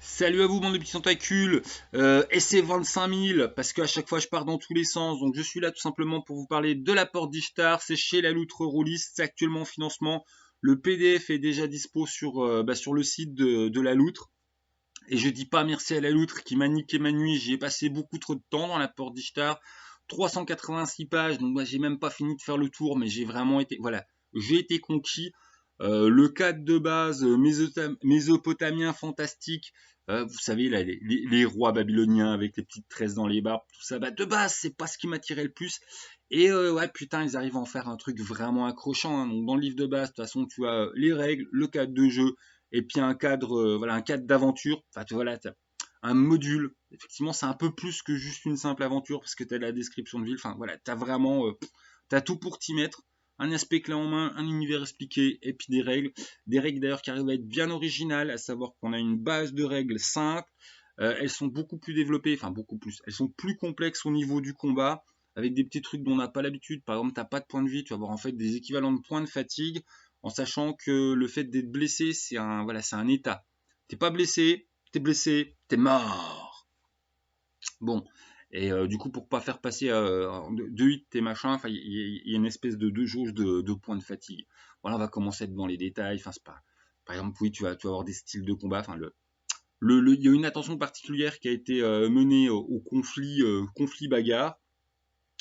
Salut à vous, bande de petits tentacules. Essai 25 000, parce qu'à chaque fois je pars dans tous les sens. Donc je suis là tout simplement pour vous parler de la porte d'Ishtar. C'est chez la Loutre Rôliste, c'est actuellement en financement. Le PDF est déjà dispo sur le site de la Loutre. Et je dis pas merci à la Loutre qui m'a niqué ma nuit. J'y ai passé beaucoup trop de temps dans la porte d'Ishtar. 386 pages, donc moi j'ai même pas fini de faire le tour, mais j'ai vraiment été, voilà, j'ai été conquis. Le cadre de base mésopotamien fantastique, vous savez là, les rois babyloniens avec les petites tresses dans les barbes, tout ça, bah de base c'est pas ce qui m'attirait le plus. Et ouais putain ils arrivent à en faire un truc vraiment accrochant. Hein. Donc dans le livre de base, de toute façon tu as les règles, le cadre de jeu, et puis un cadre, voilà, un cadre d'aventure. Enfin voilà, un module. Effectivement, c'est un peu plus que juste une simple aventure parce que tu as la description de ville. Enfin voilà, tu as vraiment t'as tout pour t'y mettre. Un aspect clé en main, un univers expliqué et puis des règles. Des règles d'ailleurs qui arrivent à être bien originales, à savoir qu'on a une base de règles simples. Elles sont beaucoup plus développées, enfin beaucoup plus. Elles sont plus complexes au niveau du combat avec des petits trucs dont on n'a pas l'habitude. Par exemple, t'as pas de points de vie, tu vas avoir en fait des équivalents de points de fatigue en sachant que le fait d'être blessé, c'est un état. T'es pas blessé, t'es blessé, t'es mort. Bon, et du coup, pour pas faire passer de 8 tes machins, enfin, il y a une espèce de jauge de points de fatigue. Voilà, on va commencer à être dans les détails. Enfin, c'est pas. Par exemple, oui, tu vas avoir des styles de combat. Enfin, il y a une attention particulière qui a été menée au conflit bagarre,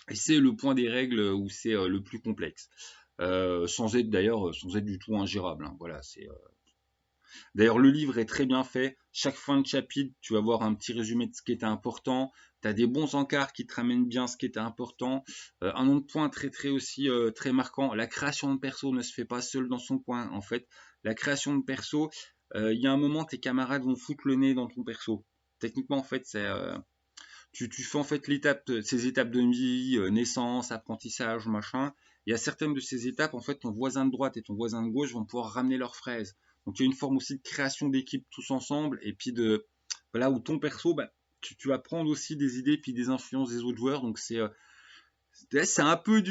et c'est le point des règles où c'est le plus complexe. Sans être du tout ingérable. Hein. Voilà, c'est D'ailleurs, le livre est très bien fait. Chaque fin de chapitre, tu vas voir un petit résumé de ce qui était important. Tu as des bons encarts qui te ramènent bien ce qui était important. Un autre point très marquant, la création de perso ne se fait pas seul dans son coin. En fait, la création de perso, il y a un moment, tes camarades vont foutre le nez dans ton perso. Techniquement, en fait, tu fais en fait ces étapes de vie, naissance, apprentissage, machin. Il y a certaines de ces étapes, en fait, ton voisin de droite et ton voisin de gauche vont pouvoir ramener leurs fraises. Donc il y a une forme aussi de création d'équipe tous ensemble, et puis voilà, où ton perso, bah, tu vas prendre aussi des idées puis des influences des autres joueurs. Donc c'est un peu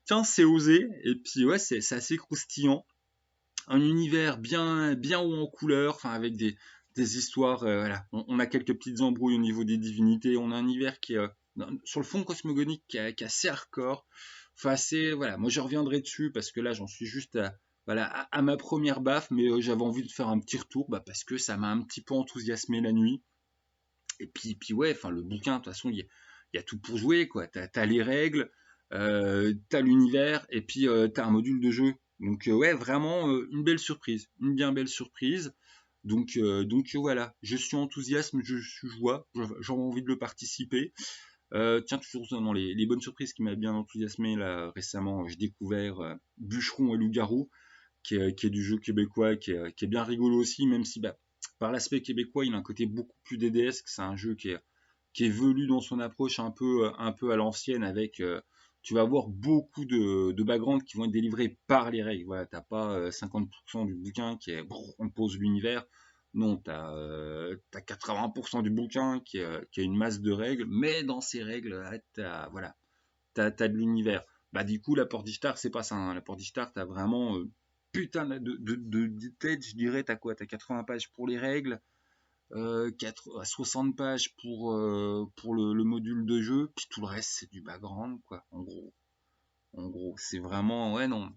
tiens, c'est osé, et puis ouais, c'est assez croustillant. Un univers bien haut en couleur, enfin avec des histoires. Voilà, on a quelques petites embrouilles au niveau des divinités. On a un univers qui est sur le fond cosmogonique qui est assez hardcore. Enfin, voilà. Moi, je reviendrai dessus parce que là, j'en suis juste à ma première baffe, mais j'avais envie de faire un petit retour parce que ça m'a un petit peu enthousiasmé la nuit. Et puis ouais, enfin le bouquin, de toute façon, il y a tout pour jouer, quoi. T'as les règles, t'as l'univers, et puis t'as un module de jeu. Donc ouais, vraiment une belle surprise, une bien belle surprise. Donc voilà, je suis enthousiaste, je suis joie, j'ai envie de le participer. Tiens, toujours dans les bonnes surprises qui m'a bien enthousiasmé là récemment, j'ai découvert Bûcheron et Loup-garou, qui est du jeu québécois, qui est bien rigolo aussi, même si bah, par l'aspect québécois, il a un côté beaucoup plus DDS, que c'est un jeu qui est velu dans son approche un peu à l'ancienne, avec tu vas avoir beaucoup de backgrounds qui vont être délivrés par les règles. Voilà, t'as pas 50% du bouquin qui est on pose l'univers. Non, t'as 80% du bouquin qui a une masse de règles, mais dans ces règles, t'as de l'univers. Bah du coup, la Porte d'Ishtar, c'est pas ça. Hein. La Porte d'Ishtar, t'as vraiment putain de tête, je dirais. T'as quoi? T'as 80 pages pour les règles, 60 pages pour le module de jeu, puis tout le reste, c'est du background, quoi. En gros, c'est vraiment, ouais, non.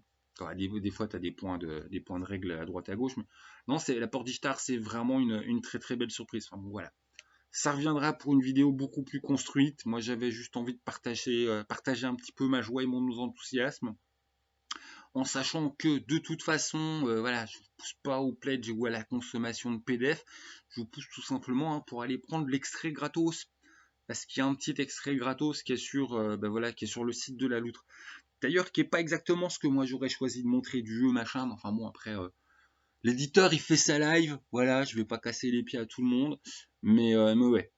Des fois, tu as des points de règle à droite à gauche, mais non, la Porte d'Ishtar, c'est vraiment une très très belle surprise. Enfin, bon, voilà. Ça reviendra pour une vidéo beaucoup plus construite. Moi, j'avais juste envie de partager un petit peu ma joie et mon enthousiasme, en sachant que de toute façon, voilà, je vous pousse pas au pledge ou à la consommation de PDF, je vous pousse tout simplement pour aller prendre l'extrait gratos, parce qu'il y a un petit extrait gratos qui est qui est sur le site de la Loutre. D'ailleurs, qui est pas exactement ce que moi j'aurais choisi de montrer du jeu, machin, mais enfin bon, après, l'éditeur il fait sa live, voilà, je vais pas casser les pieds à tout le monde, mais ouais.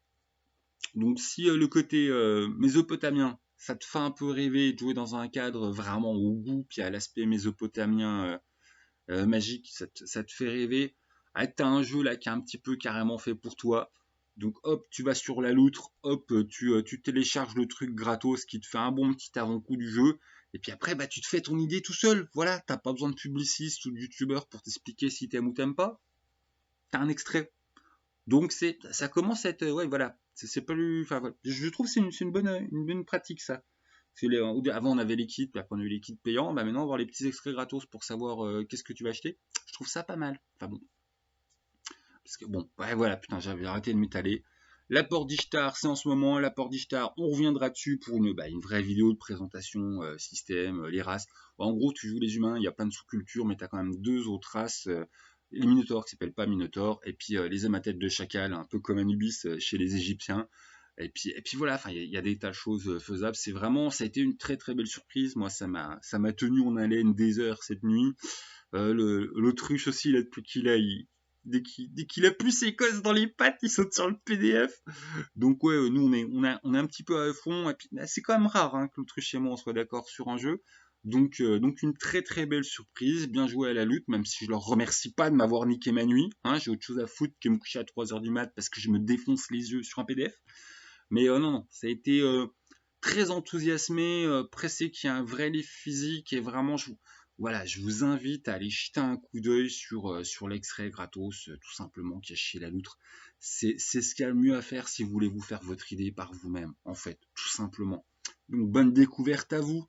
Donc si le côté mésopotamien, ça te fait un peu rêver de jouer dans un cadre vraiment au goût, puis à l'aspect mésopotamien magique, ça te fait rêver. Ah, t'as un jeu là qui est un petit peu carrément fait pour toi. Donc hop, tu vas sur la loutre, hop, tu télécharges le truc gratos qui te fait un bon petit avant-goût du jeu. Et puis après, bah, tu te fais ton idée tout seul. Voilà, t'as pas besoin de publiciste ou de youtubeur pour t'expliquer si t'aimes ou t'aimes pas. T'as un extrait. Donc ça commence à être, ouais, voilà, c'est pas lu, enfin, voilà. Je trouve que c'est une bonne pratique ça. Avant on avait les kits, puis après on a eu les kits payants, bah maintenant avoir les petits extraits gratos pour savoir qu'est-ce que tu vas acheter, je trouve ça pas mal. Enfin bon, parce que bon, ouais, voilà, putain, j'avais arrêté de m'étaler. L'apport d'Ishtar, c'est en ce moment. L'apport d'Ishtar, on reviendra dessus pour une vraie vidéo de présentation, système, les races. En gros, tu joues les humains, il y a plein de sous-cultures, mais tu as quand même deux autres races. Les Minotaures qui s'appellent pas Minotaures, et puis les hommes à tête de chacal, un peu comme Anubis chez les Égyptiens. Et puis voilà, enfin, il y a des tas de choses faisables. Ça a été une très très belle surprise. Moi, ça m'a tenu en haleine des heures cette nuit. L'autruche aussi, là, depuis qu'il a, dès qu'il a plus ses cosses dans les pattes, il saute sur le PDF. Donc ouais, nous on est un petit peu à fond. Et puis bah, c'est quand même rare hein, que l'autruche et moi on soit d'accord sur un jeu. Donc une très très belle surprise, bien joué à la lutte, même si je leur remercie pas de m'avoir niqué ma nuit. Hein, j'ai autre chose à foutre que me coucher à 3 heures du mat parce que je me défonce les yeux sur un PDF. Mais non, non, ça a été très enthousiasmé, pressé qu'il y ait un vrai livre physique et vraiment, voilà, je vous invite à aller jeter un coup d'œil sur l'extrait gratos, tout simplement, qui est chez la loutre. C'est ce qu'il y a le mieux à faire si vous voulez vous faire votre idée par vous-même, en fait, tout simplement. Donc bonne découverte à vous.